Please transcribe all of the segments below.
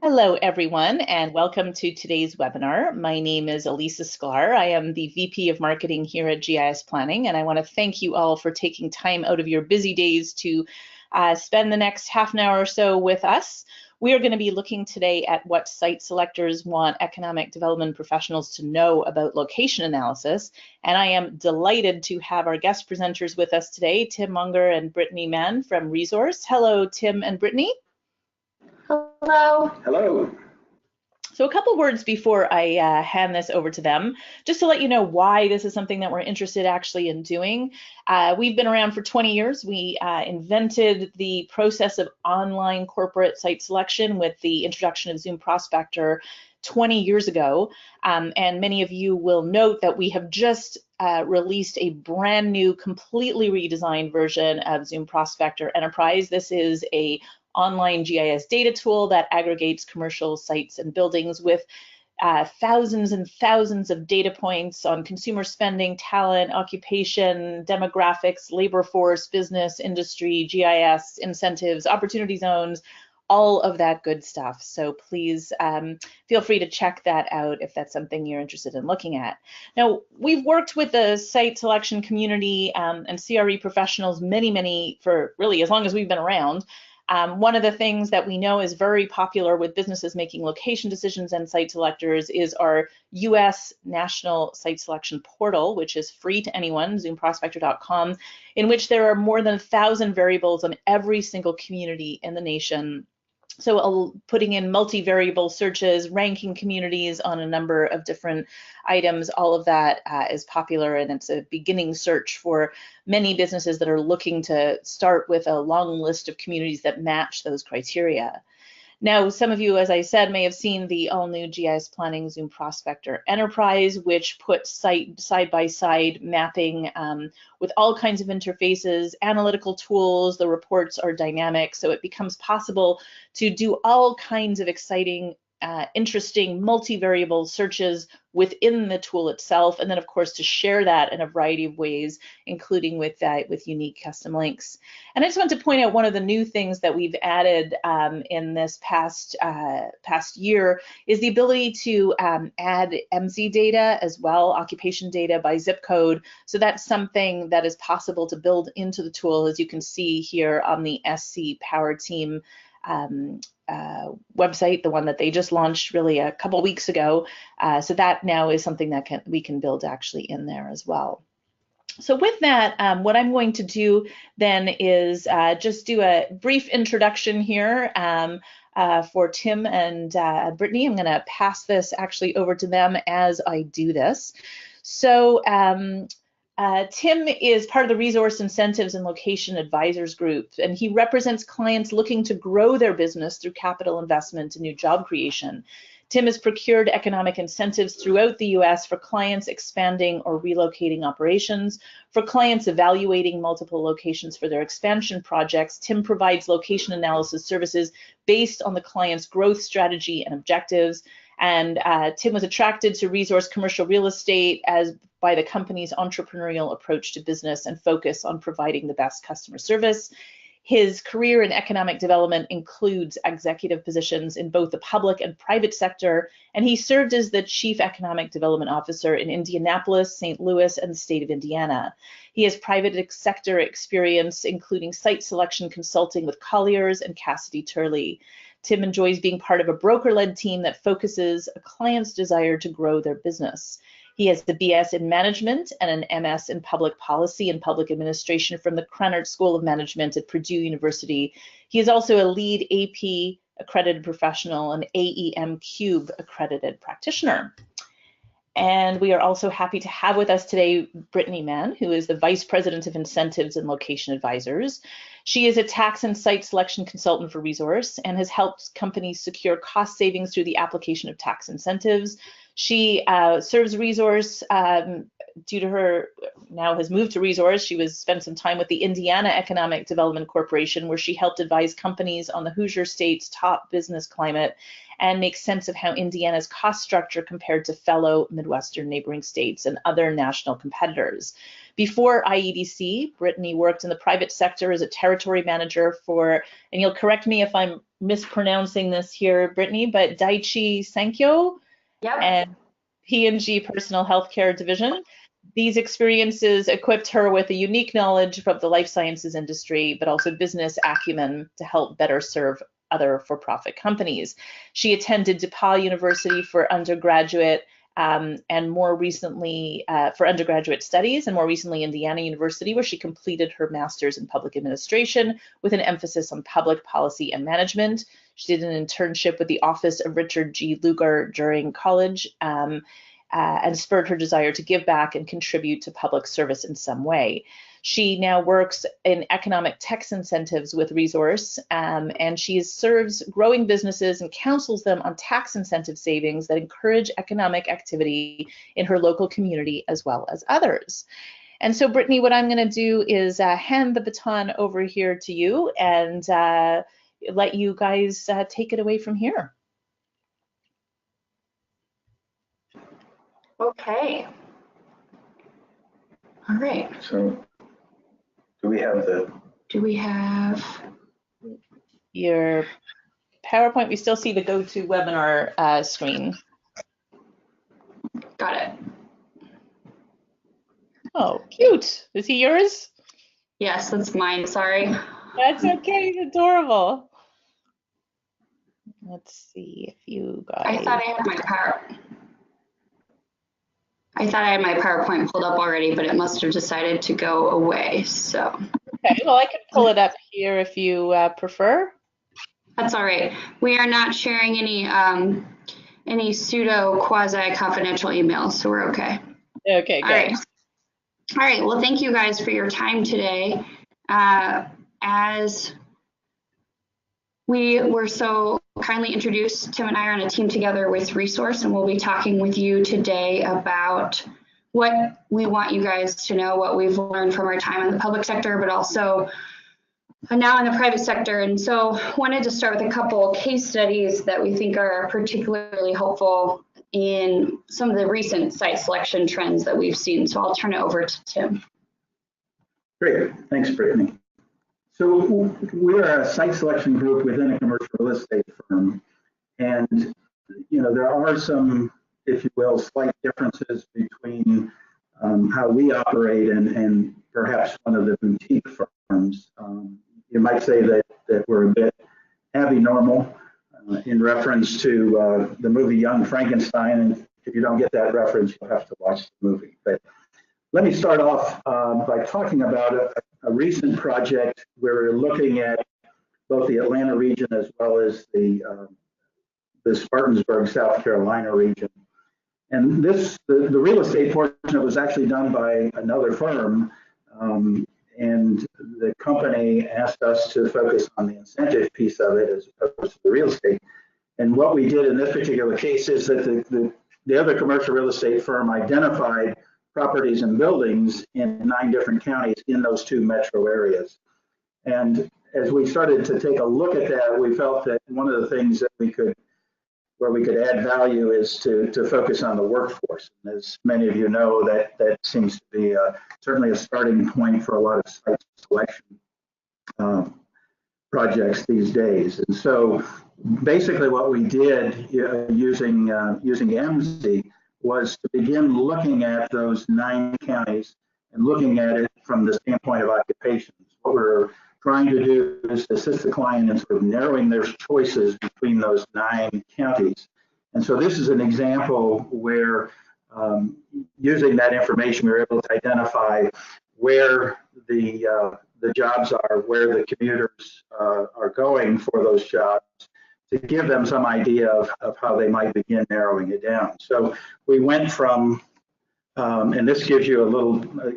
Hello, everyone, and welcome to today's webinar. My name is Elisa Sklar. I am the VP of Marketing here at GIS Planning, and I want to thank you all for taking time out of your busy days to spend the next half an hour or so with us. We are going to be looking today at what site selectors want economic development professionals to know about location analysis, and I am delighted to have our guest presenters with us today, Tim Munger and Brittany Mann from Resource. Hello, Tim and Brittany. Hello. Hello. So a couple words before I hand this over to them, just to let you know why this is something that we're interested actually in doing. We've been around for 20 years. We invented the process of online corporate site selection with the introduction of Zoom Prospector 20 years ago. And many of you will note that we have just released a brand new, completely redesigned version of Zoom Prospector Enterprise. This is a online GIS data tool that aggregates commercial sites and buildings with thousands and thousands of data points on consumer spending, talent, occupation, demographics, labor force, business, industry, GIS, incentives, opportunity zones, all of that good stuff. So please feel free to check that out if that's something you're interested in looking at. Now, we've worked with the site selection community and CRE professionals for really as long as we've been around. One of the things that we know is very popular with businesses making location decisions and site selectors is our US National Site Selection Portal, which is free to anyone, zoomprospector.com, in which there are more than 1,000 variables on every single community in the nation. So putting in multivariable searches, ranking communities on a number of different items, all of that is popular, and it's a beginning search for many businesses that are looking to start with a long list of communities that match those criteria. Now, some of you, as I said, may have seen the all-new GIS Planning Zoom Prospector Enterprise, which puts side-by-side mapping with all kinds of interfaces, analytical tools. The reports are dynamic, so it becomes possible to do all kinds of exciting, interesting multivariable searches within the tool itself, and then of course to share that in a variety of ways, including with unique custom links. And I just want to point out one of the new things that we've added in this past year is the ability to add MC data as well, occupation data by zip code. So that's something that is possible to build into the tool, as you can see here on the SC Power Team website, the one that they just launched really a couple weeks ago. So that now is something that we can build actually in there as well. So with that, what I'm going to do then is just do a brief introduction here for Tim and Brittany. I'm going to pass this actually over to them as I do this. So Tim is part of the Resource Incentives and Location Advisors Group, and he represents clients looking to grow their business through capital investment and new job creation. Tim has procured economic incentives throughout the US for clients expanding or relocating operations. For clients evaluating multiple locations for their expansion projects, Tim provides location analysis services based on the client's growth strategy and objectives. And Tim was attracted to Resource Commercial Real Estate by the company's entrepreneurial approach to business and focus on providing the best customer service. His career in economic development includes executive positions in both the public and private sector, and he served as the Chief Economic Development Officer in Indianapolis, St. Louis, and the state of Indiana. He has private sector experience, including site selection consulting with Colliers and Cassidy Turley. Tim enjoys being part of a broker-led team that focuses a client's desire to grow their business. He has the BS in Management and an MS in Public Policy and Public Administration from the Krannert School of Management at Purdue University. He is also a lead AP accredited professional and AEM Cube accredited practitioner. And we are also happy to have with us today Brittany Mann, who is the Vice President of Incentives and Location Advisors. She is a tax and site selection consultant for Resource and has helped companies secure cost savings through the application of tax incentives. She serves Resource due to her now has moved to Resource. She spent some time with the Indiana Economic Development Corporation, where she helped advise companies on the Hoosier State's top business climate and make sense of how Indiana's cost structure compared to fellow Midwestern neighboring states and other national competitors. Before IEDC, Brittany worked in the private sector as a territory manager for, and you'll correct me if I'm mispronouncing this here, Brittany, but Daiichi Sankyo Yep. and P&G Personal Healthcare Division. These experiences equipped her with a unique knowledge of the life sciences industry, but also business acumen to help better serve other for-profit companies. She attended DePaul University for undergraduate and more recently for undergraduate studies, and more recently Indiana University, where she completed her master's in public administration with an emphasis on public policy and management. She did an internship with the office of Richard G. Lugar during college and spurred her desire to give back and contribute to public service in some way. She now works in economic tax incentives with Resource, and she serves growing businesses and counsels them on tax incentive savings that encourage economic activity in her local community as well as others. And so, Brittany, what I'm going to do is hand the baton over here to you and let you guys take it away from here. Okay. All right. So do we have your PowerPoint? We still see the GoToWebinar screen. Got it. Oh, cute. Is he yours? Yes, that's mine. Sorry. That's okay. He's adorable. Let's see if you guys. I thought I had my PowerPoint pulled up already, but it must have decided to go away. So. Okay. Well, I can pull it up here if you prefer. That's all right. We are not sharing any pseudo quasi confidential emails, so we're okay. Okay. Good. All right. Well, thank you guys for your time today. As we were so kindly introduced, Tim and I are on a team together with Resource, and we'll be talking with you today about what we want you guys to know, what we've learned from our time in the public sector, but also now in the private sector. And so wanted to start with a couple case studies that we think are particularly helpful in some of the recent site selection trends that we've seen. So I'll turn it over to Tim. Great, thanks, Brittany. So we're a site selection group within a commercial real estate firm, and there are some, if you will, slight differences between how we operate and perhaps one of the boutique firms. You might say that we're a bit abnormal in reference to the movie Young Frankenstein, and if you don't get that reference, you'll have to watch the movie. But let me start off by talking about a recent project where we're looking at both the Atlanta region as well as the Spartanburg, South Carolina region. And the real estate portion was actually done by another firm, and the company asked us to focus on the incentive piece of it as opposed to the real estate. And what we did in this particular case is that the other commercial real estate firm identified properties and buildings in 9 different counties in those 2 metro areas. And as we started to take a look at that, we felt that one of the things that where we could add value is to focus on the workforce. And as many of you know, that seems to be certainly a starting point for a lot of site selection projects these days. And so basically what we did using MZ was to begin looking at those 9 counties and looking at it from the standpoint of occupations. What we're trying to do is assist the client in sort of narrowing their choices between those 9 counties. And so this is an example where using that information, we were able to identify where the jobs are, where the commuters are going for those jobs, to give them some idea of how they might begin narrowing it down. So we went from, and this gives you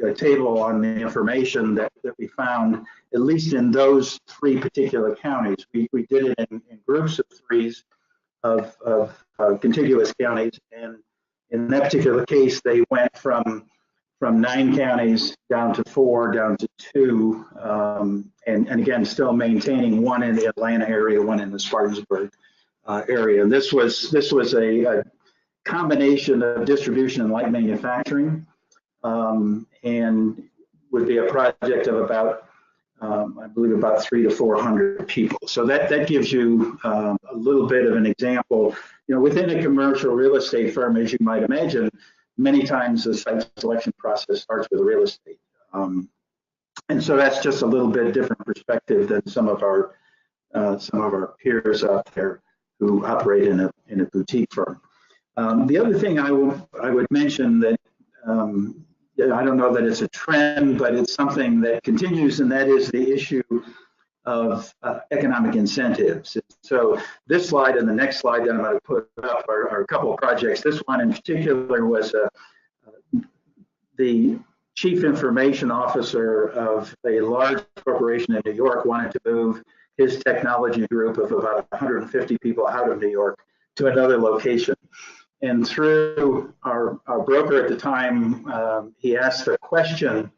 a table on the information that we found, at least in those 3 particular counties. We did it in groups of 3s of contiguous counties, and in that particular case, they went from 9 counties down to 4, down to 2, and again, still maintaining 1 in the Atlanta area, 1 in the Spartanburg area. And this was a combination of distribution and light manufacturing, and would be a project of about I believe about 300 to 400 people. So that gives you a little bit of an example. Within a commercial real estate firm, as you might imagine, many times the site selection process starts with real estate. And so that's just a little bit different perspective than some of our peers out there who operate in a boutique firm. The other thing I would mention that I don't know that it's a trend, but it's something that continues, and that is the issue of economic incentives. So this slide and the next slide that I'm going to put up are a couple of projects. This one in particular was the chief information officer of a large corporation in New York wanted to move his technology group of about 150 people out of New York to another location. And through our broker at the time, he asked the question,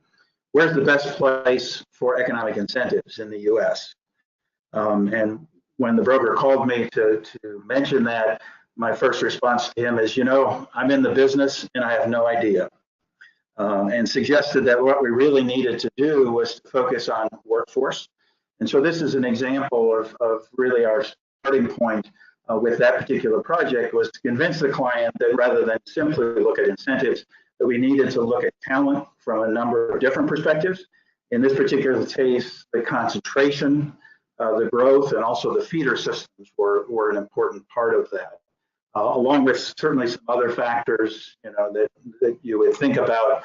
where's the best place for economic incentives in the US? And when the broker called me to mention that, my first response to him is, I'm in the business and I have no idea. And suggested that what we really needed to do was to focus on workforce. And so this is an example of really our starting point with that particular project, was to convince the client that rather than simply look at incentives, that we needed to look at talent from a number of different perspectives. In this particular case, the concentration, the growth, and also the feeder systems were an important part of that, along with certainly some other factors that you would think about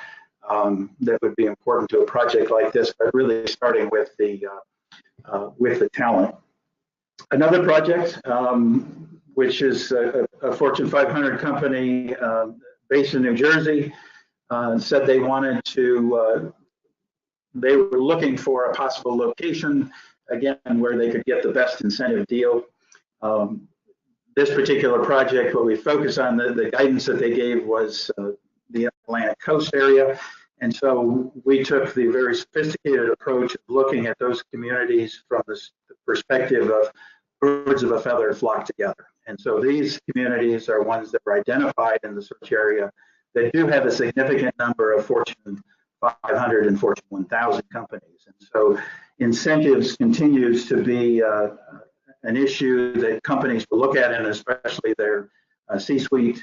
that would be important to a project like this, but really starting with the talent. Another project, which is a Fortune 500 company based in New Jersey, said they wanted to, they were looking for a possible location, again, where they could get the best incentive deal. This particular project, what we focus on, the guidance that they gave was the Atlantic coast area. And so we took the very sophisticated approach of looking at those communities from the perspective of birds of a feather flock together. And so these communities are ones that were identified in the search area that do have a significant number of Fortune 500 and Fortune 1000 companies. And so incentives continues to be an issue that companies will look at, and especially their C-suite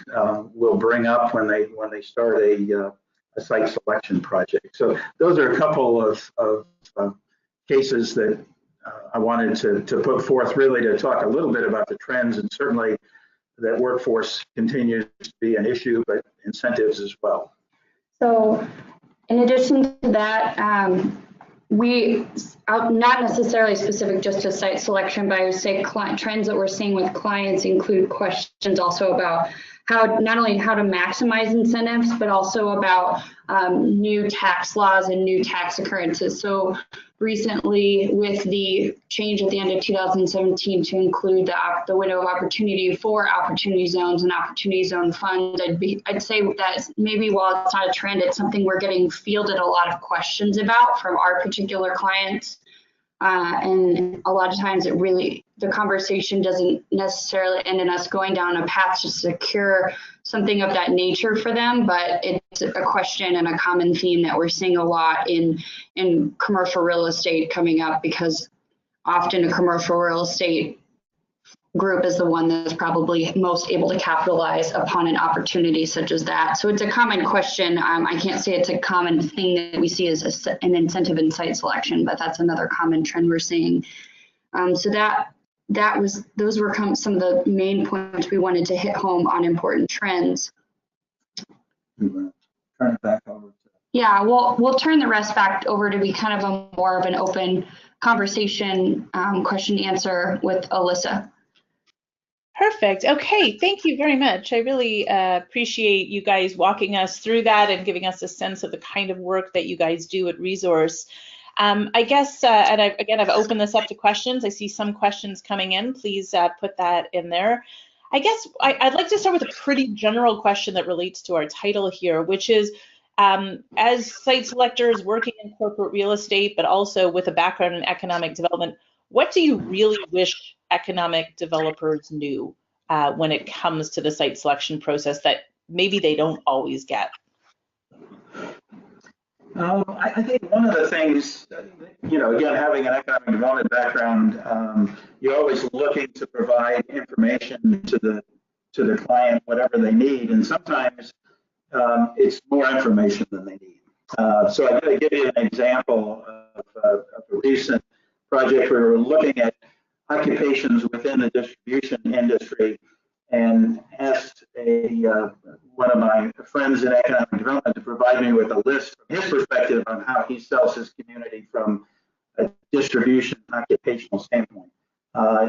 will bring up when they start a site selection project. So those are a couple of cases that I wanted to put forth, really to talk a little bit about the trends, and certainly that workforce continues to be an issue, but incentives as well. So in addition to that, we not necessarily specific just to site selection, but I would say trends that we're seeing with clients include questions also about how not only how to maximize incentives, but also about new tax laws and new tax occurrences. So recently, with the change at the end of 2017 to include the window of opportunity for opportunity zones and opportunity zone funds, I'd say that maybe while it's not a trend, it's something we're getting fielded a lot of questions about from our particular clients. And a lot of times the conversation doesn't necessarily end in us going down a path to secure something of that nature for them, but it's a question and a common theme that we're seeing a lot in commercial real estate coming up, because often a commercial real estate group is the one that's probably most able to capitalize upon an opportunity such as that. So it's a common question. I can't say it's a common thing that we see as an incentive in site selection, but that's another common trend we're seeing. So those were some of the main points we wanted to hit home on important trends. Turn it back over. Yeah, we'll turn the rest back over to be kind of more of an open conversation, question answer with Alyssa. Perfect. Okay, thank you very much. I really appreciate you guys walking us through that and giving us a sense of the kind of work that you guys do at Resource. I guess, and I've opened this up to questions. I see some questions coming in. Please put that in there. I guess I'd like to start with a pretty general question that relates to our title here, which is, as site selectors working in corporate real estate, but also with a background in economic development, what do you really wish economic developers knew when it comes to the site selection process that maybe they don't always get? I think one of the things, again, having an economic development background, you're always looking to provide information to the client, whatever they need, and sometimes it's more information than they need. So I'm going to give you an example of a recent project where we were looking at occupations within the distribution industry and asked one of my friends in economic development to provide me with a list from his perspective on how he sells his community from a distribution occupational standpoint.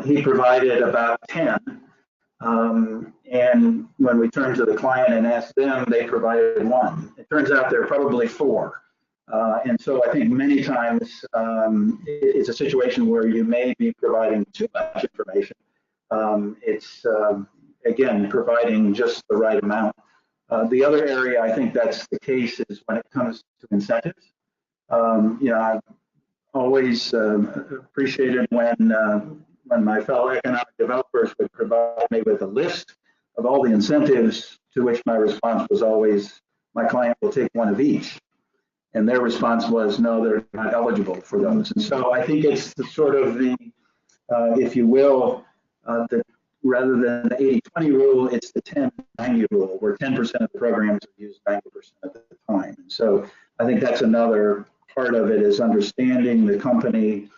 He provided about 10. And when we turned to the client and asked them, they provided 1. It turns out there are probably 4. And so I think many times it's a situation where you may be providing too much information. It's, again, providing just the right amount. The other area I think that's the case is when it comes to incentives. I've always appreciated when my fellow economic developers would provide me with a list of all the incentives, to which my response was always, my client will take one of each. And their response was, no, they're not eligible for those. And so I think it's the sort of the, if you will, rather than the 80-20 rule, it's the 10-90 rule, where 10% of the programs are used 90% of the time. And so I think that's another part of it, is understanding the company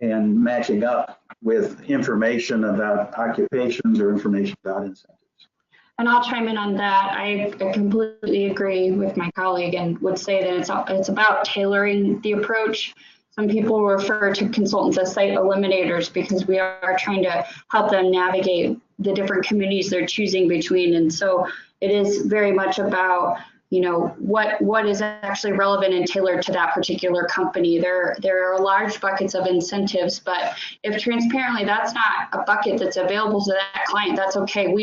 and matching up with information about occupations or information about incentives. And I'll chime in on that. I completely agree with my colleague and would say that it's about tailoring the approach. Some people refer to consultants as site eliminators because we are trying to help them navigate the different communities they're choosing between. And so it is very much about, what is actually relevant and tailored to that particular company. There are large buckets of incentives, but if transparently that's not a bucket that's available to that client, that's okay.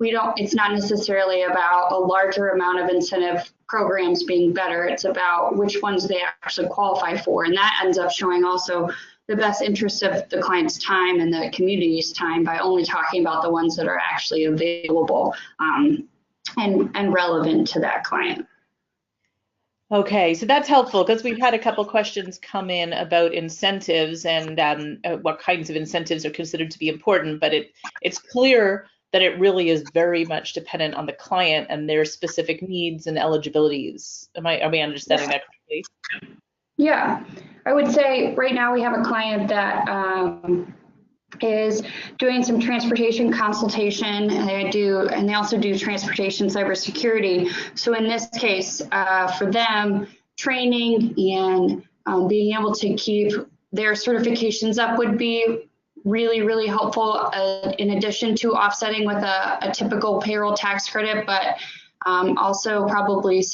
It's not necessarily about a larger amount of incentive programs being better. It's about which ones they actually qualify for. And that ends up showing also the best interest of the client's time and the community's time by only talking about the ones that are actually available and relevant to that client. Okay, so that's helpful because we've had a couple questions come in about incentives and what kinds of incentives are considered to be important, but it's clear that it really is very much dependent on the client and their specific needs and eligibilities. Are we understanding that correctly? Yeah, I would say right now we have a client that is doing some transportation consultation, and they also do transportation cybersecurity. So in this case, for them, training and being able to keep their certifications up would be really, really helpful, in addition to offsetting with a typical payroll tax credit, but also probably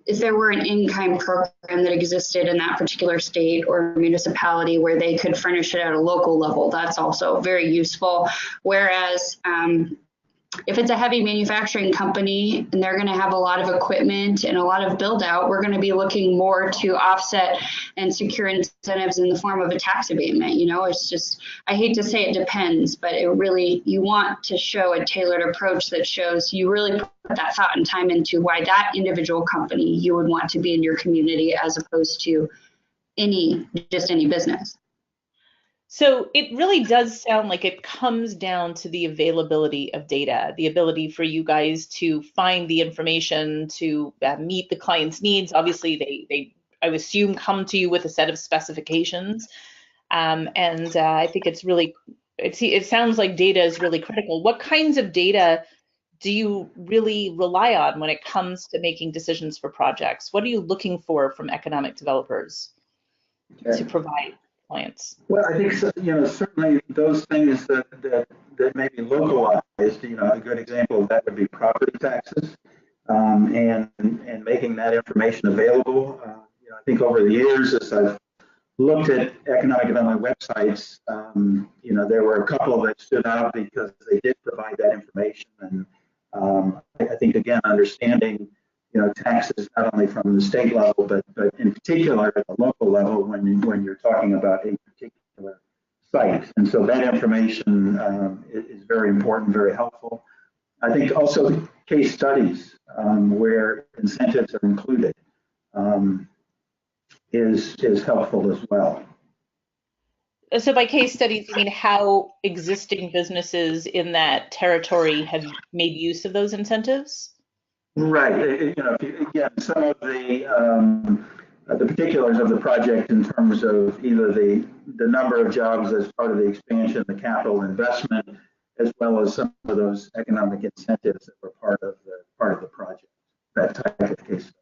if there were an in-kind program that existed in that particular state or municipality where they could furnish it at a local level, that's also very useful. Whereas if it's a heavy manufacturing company and they're going to have a lot of equipment and a lot of build out, we're going to be looking more to offset and secure incentives in the form of a tax abatement. It's just, I hate to say it depends, but you want to show a tailored approach that shows you really put that thought and time into why that individual company you would want to be in your community as opposed to just any business. So it really does sound like it comes down to the availability of data, the ability for you guys to find the information to meet the client's needs. Obviously, they I assume, come to you with a set of specifications. I think it sounds like data is really critical. What kinds of data do you really rely on when it comes to making decisions for projects? What are you looking for from economic developers to provide clients? Well, I think certainly those things that may be localized. A good example of that would be property taxes, and making that information available. I think over the years, as I've looked at economic development websites, there were a couple that stood out because they did provide that information, and I think again understanding taxes not only from the state level, but in particular at the local level when you're talking about a particular site. And so that information is very important, very helpful. I think also case studies where incentives are included. is helpful as well. So by case studies, you mean how existing businesses in that territory have made use of those incentives? Right. Again, some of the particulars of the project in terms of either the number of jobs as part of the expansion, the capital investment, as well as some of those economic incentives that were part of the project. That type of case study.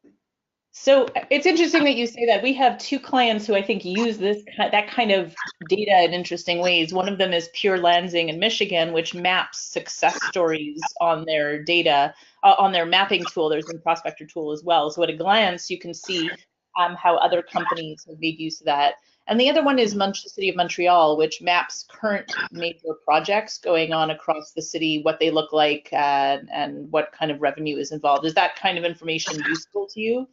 So it's interesting that you say that. We have two clients who I think use that kind of data in interesting ways. One of them is Pure Lansing in Michigan, which maps success stories on their data, on their mapping tool. There's a prospector tool as well. So at a glance, you can see how other companies have made use of that. And the other one is the City of Montreal, which maps current major projects going on across the city, what they look like, and what kind of revenue is involved. Is that kind of information useful to you?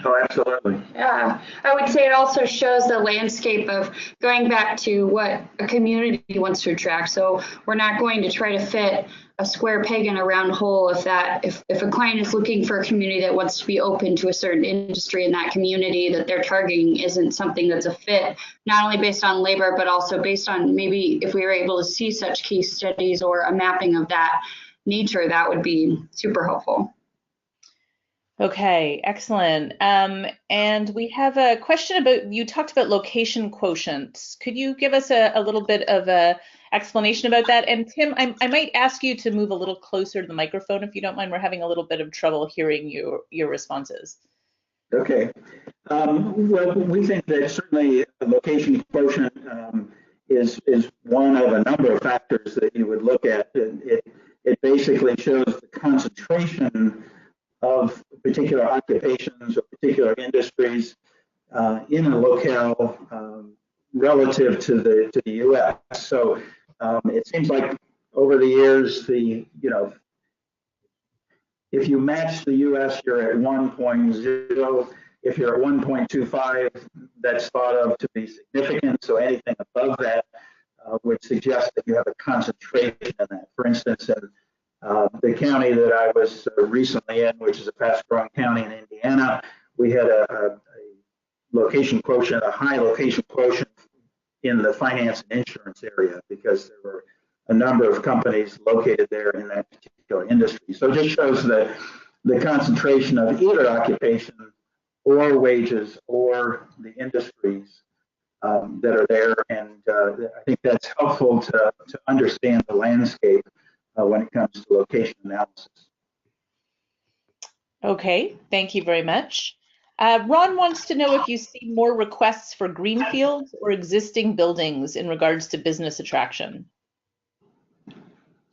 Oh, absolutely. Yeah, I would say it also shows the landscape of going back to what a community wants to attract. So we're not going to try to fit a square peg in a round hole if a client is looking for a community that wants to be open to a certain industry in that community that they're targeting isn't something that's a fit, not only based on labor, but also based on maybe if we were able to see such case studies or a mapping of that nature, that would be super helpful. Okay, excellent. And we have a question about, you talked about location quotients. Could you give us a little bit of a explanation about that? And Tim, I might ask you to move a little closer to the microphone if you don't mind. We're having a little bit of trouble hearing your responses. Okay. Well, we think that certainly a location quotient is one of a number of factors that you would look at. It basically shows the concentration of particular occupations or particular industries in a locale relative to the U.S. So it seems like over the years, if you match the U.S., you're at 1.0. If you're at 1.25, that's thought of to be significant. So anything above that would suggest that you have a concentration in that. For instance, in the county that I was recently in, which is a fast-growing county in Indiana, we had a location quotient, a high location quotient in the finance and insurance area because there were a number of companies located there in that particular industry. So it just shows the concentration of either occupation or wages or the industries that are there. And I think that's helpful to understand the landscape when it comes to location analysis. Okay, thank you very much. Ron wants to know if you see more requests for greenfields or existing buildings in regards to business attraction.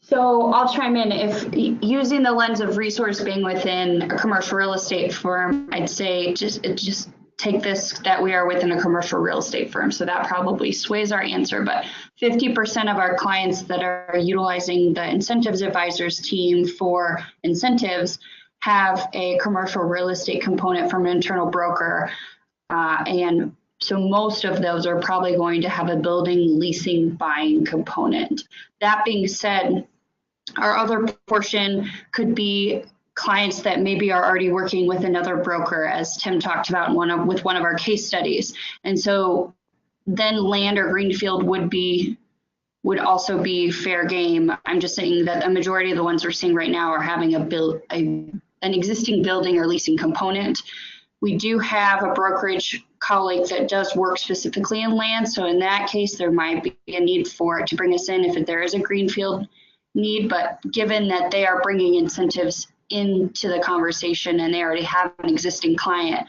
So I'll chime in. If using the lens of resource being within a commercial real estate firm, I'd say just take this that we are within a commercial real estate firm. So that probably sways our answer, but 50% of our clients that are utilizing the incentives advisors team for incentives have a commercial real estate component from an internal broker. And so most of those are probably going to have a building leasing buying component. That being said, our other portion could be clients that maybe are already working with another broker, as Tim talked about with one of our case studies. And so then land or greenfield would also be fair game. I'm just saying that a majority of the ones we're seeing right now are having an existing building or leasing component. We do have a brokerage colleague that does work specifically in land. So in that case, there might be a need for it to bring us in if there is a greenfield need. But given that they are bringing incentives into the conversation and they already have an existing client,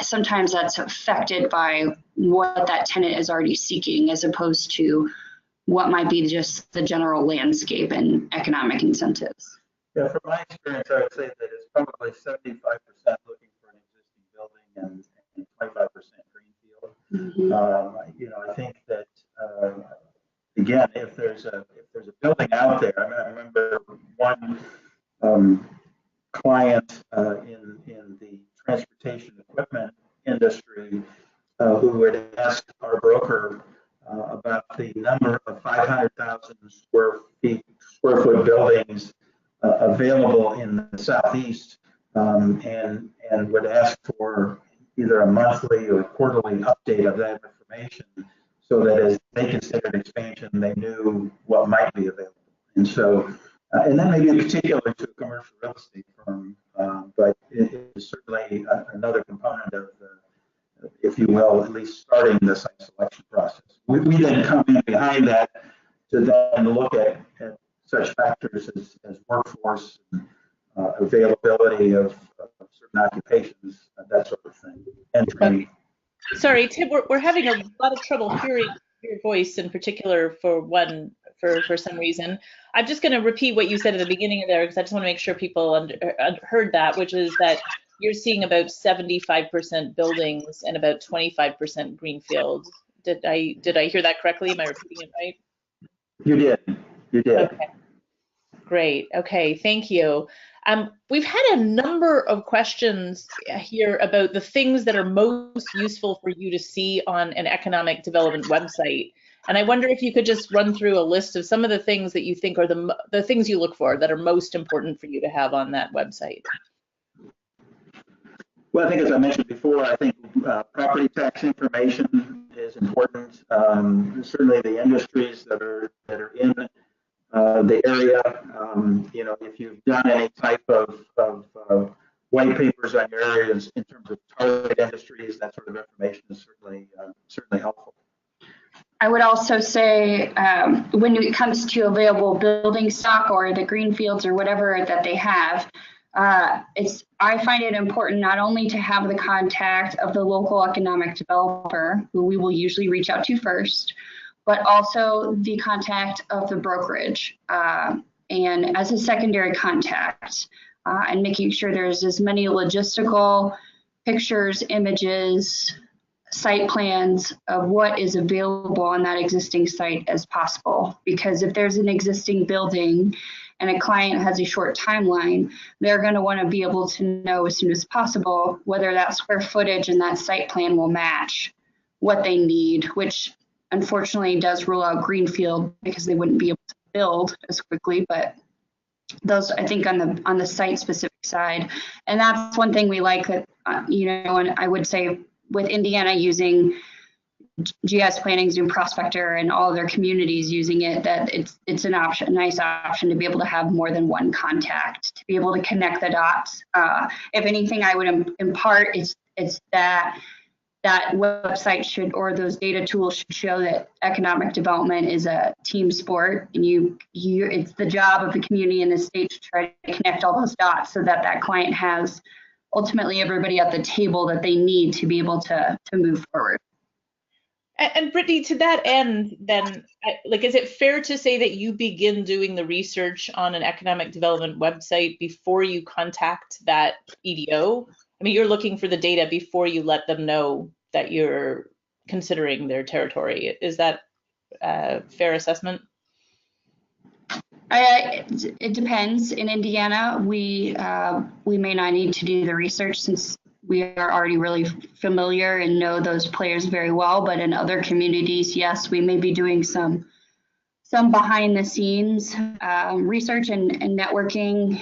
sometimes that's affected by what that tenant is already seeking as opposed to what might be just the general landscape and economic incentives. Yeah, from my experience, I would say that it's probably 75% looking for an existing building and 25% greenfield. Mm-hmm. I think that again, if there's a building out there, I remember one client in the transportation equipment industry who had asked our broker about the number of 500,000 square foot buildings available in the Southeast and would ask for either a monthly or quarterly update of that information, so that as they considered expansion, they knew what might be available. And so, and that may be particular to a commercial real estate firm, but it is certainly another component of the, if you will, at least starting the site selection process. We then come in behind that to then look at such factors as workforce, and, availability of certain occupations, that sort of thing, and training. Sorry, Tim, we're having a lot of trouble hearing your voice in particular for some reason. I'm just going to repeat what you said at the beginning of there, because I just want to make sure people heard that, which is that you're seeing about 75% buildings and about 25% greenfield. Did I hear that correctly? Am I repeating it right? You did. You did. Okay. Great. Okay. Thank you. We've had a number of questions here about the things that are most useful for you to see on an economic development website. And I wonder if you could just run through a list of some of the things that you think are the things you look for that are most important for you to have on that website. Well, I think, as I mentioned before, I think property tax information is important. Certainly the industries that are in the area. You know, if you've done any type of white papers on your areas in terms of target industries, that sort of information is certainly helpful. I would also say when it comes to available building stock or the greenfields or whatever that they have, I find it important not only to have the contact of the local economic developer, who we will usually reach out to first, but also the contact of the brokerage and as a secondary contact, and making sure there's as many logistical pictures, images, site plans of what is available on that existing site as possible. Because if there's an existing building and a client has a short timeline, they're going to want to be able to know as soon as possible whether that square footage and that site plan will match what they need, which unfortunately does rule out greenfield because they wouldn't be able to build as quickly. But those, I think, on the site specific side, and that's one thing we like that you know, and I would say with Indiana using GIs Planning, Zoom Prospector, and all their communities using it, that it's an option, a nice option to be able to have more than one contact, to be able to connect the dots. If anything, I would impart is that website should, or those data tools should show that economic development is a team sport, and it's the job of the community and the state to try to connect all those dots so that that client has ultimately everybody at the table that they need to be able to move forward. And Brittany, to that end, then, like, is it fair to say that you begin doing the research on an economic development website before you contact that EDO? I mean, you're looking for the data before you let them know that you're considering their territory. Is that a fair assessment? It depends. In Indiana, we may not need to do the research since we are already really familiar and know those players very well. But in other communities, yes, we may be doing some behind the scenes research and networking,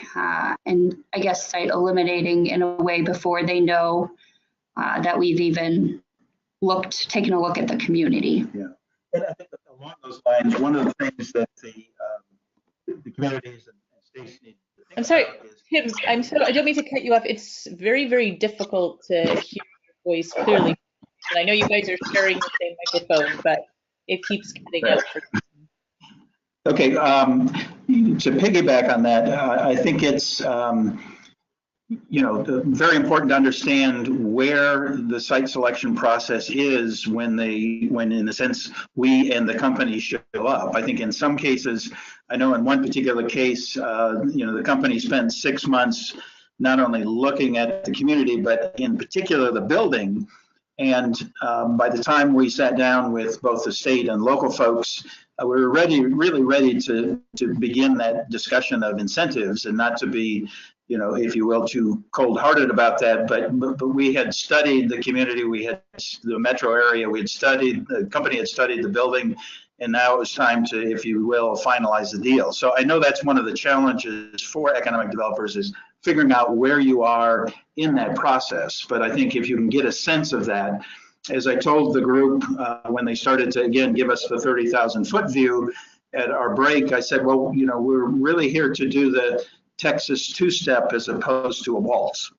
and I guess site eliminating in a way before they know that we've even taken a look at the community. Yeah, and I think along those lines, one of the things that the communities and states need to think I'm sorry, about is, Tim, I don't mean to cut you off. It's very, very difficult to hear your voice clearly. And I know you guys are sharing the same microphone, but it keeps cutting out. Okay, to piggyback on that, I think it's very important to understand where the site selection process is when in a sense we and the company show up. I think in some cases, I know in one particular case, the company spent 6 months not only looking at the community, but in particular the building. And by the time we sat down with both the state and local folks, we were really ready to begin that discussion of incentives, and not to be, if you will, too cold-hearted about that. But we had studied the community, we had the metro area, the company had studied the building, and now it was time to, if you will, finalize the deal. So I know that's one of the challenges for economic developers, is figuring out where you are in that process. But I think if you can get a sense of that, as I told the group when they started to, again, give us the 30,000 foot view at our break, I said, well, you know, we're really here to do the Texas two-step as opposed to a waltz.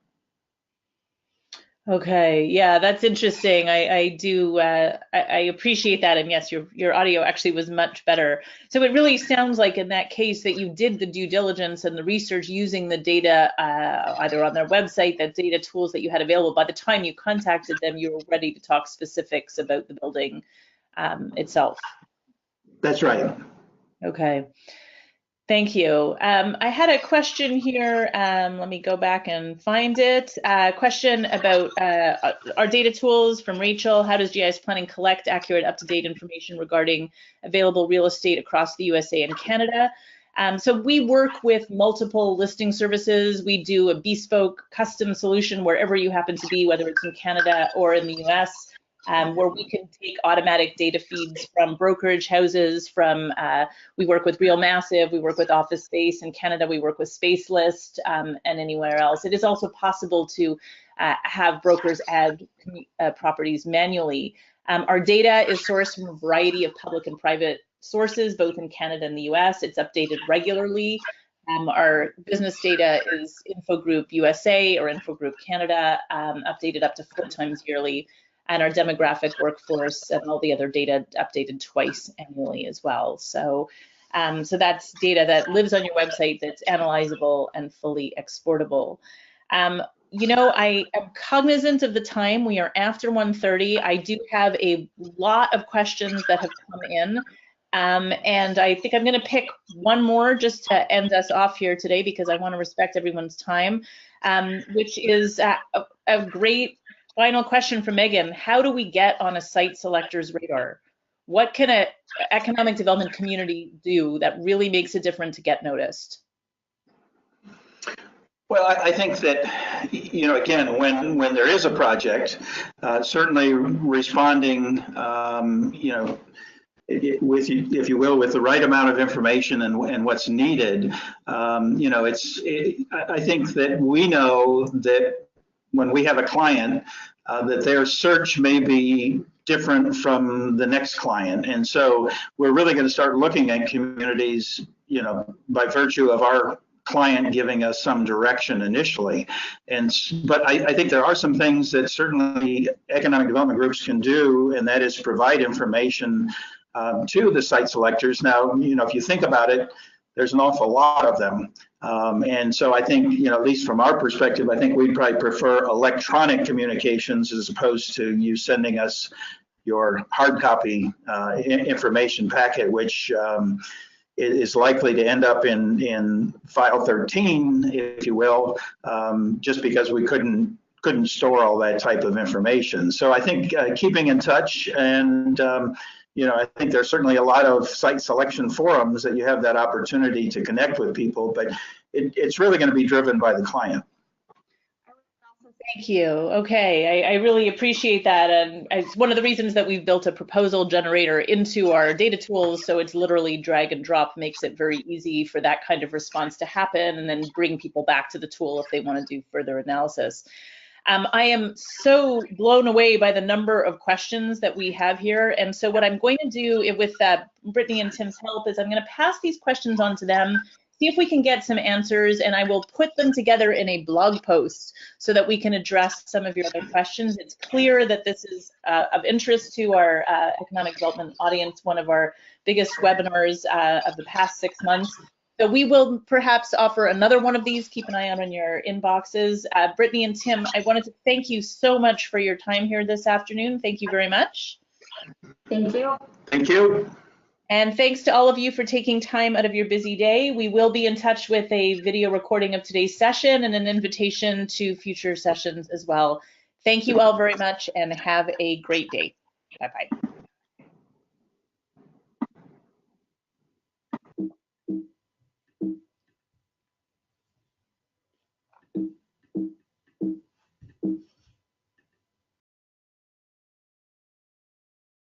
Okay, yeah, that's interesting. I do I appreciate that, and yes, your audio actually was much better. So it really sounds like in that case that you did the due diligence and the research using the data either on their website, the data tools that you had available. By the time you contacted them, you were ready to talk specifics about the building itself. That's right. Okay. Thank you. I had a question here. Let me go back and find it. Question about our data tools from Rachel. How does GIs Planning collect accurate, up-to-date information regarding available real estate across the USA and Canada? So we work with multiple listing services. We do a bespoke custom solution wherever you happen to be, whether it's in Canada or in the US. Where we can take automatic data feeds from brokerage houses, we work with Real Massive, we work with Office Space. In Canada, we work with Space List, and anywhere else. It is also possible to have brokers add properties manually. Our data is sourced from a variety of public and private sources, both in Canada and the US. It's updated regularly. Our business data is Infogroup USA or Infogroup Canada, updated up to 4 times yearly. And our demographic, workforce, and all the other data updated twice annually as well. So, so that's data that lives on your website, that's analyzable and fully exportable. You know, I am cognizant of the time. We are after 1:30. I do have a lot of questions that have come in. And I think I'm going to pick one more just to end us off here today, because I want to respect everyone's time, which is a great final question from Megan. How do we get on a site selector's radar? What can an economic development community do that really makes it different to get noticed? Well, I think that, you know, again, when there is a project, certainly responding, you know, with, if you will, with the right amount of information and what's needed, you know, I think that we know that when we have a client, that their search may be different from the next client. And so we're really going to start looking at communities, you know, by virtue of our client giving us some direction initially. But I think there are some things that certainly economic development groups can do, and that is provide information to the site selectors. Now, you know, if you think about it, there's an awful lot of them. And so I think, you know, at least from our perspective, I think we'd probably prefer electronic communications as opposed to you sending us your hard copy information packet, which is likely to end up in file 13, if you will, just because we couldn't store all that type of information. So I think keeping in touch, and you know, I think there's certainly a lot of site selection forums that you have that opportunity to connect with people, but it's really going to be driven by the client. Thank you. Okay, I really appreciate that. And it's one of the reasons that we've built a proposal generator into our data tools. So it's literally drag and drop, makes it very easy for that kind of response to happen, and then bring people back to the tool if they want to do further analysis. I am so blown away by the number of questions that we have here. And so what I'm going to do with Brittany and Tim's help is I'm going to pass these questions on to them, see if we can get some answers, and I will put them together in a blog post so that we can address some of your other questions. It's clear that this is of interest to our economic development audience, one of our biggest webinars of the past 6 months. So we will perhaps offer another one of these. Keep an eye out on your inboxes. Brittany and Tim, I wanted to thank you so much for your time here this afternoon. Thank you very much. Thank you. Thank you. And thanks to all of you for taking time out of your busy day. We will be in touch with a video recording of today's session and an invitation to future sessions as well. Thank you all very much and have a great day. Bye-bye.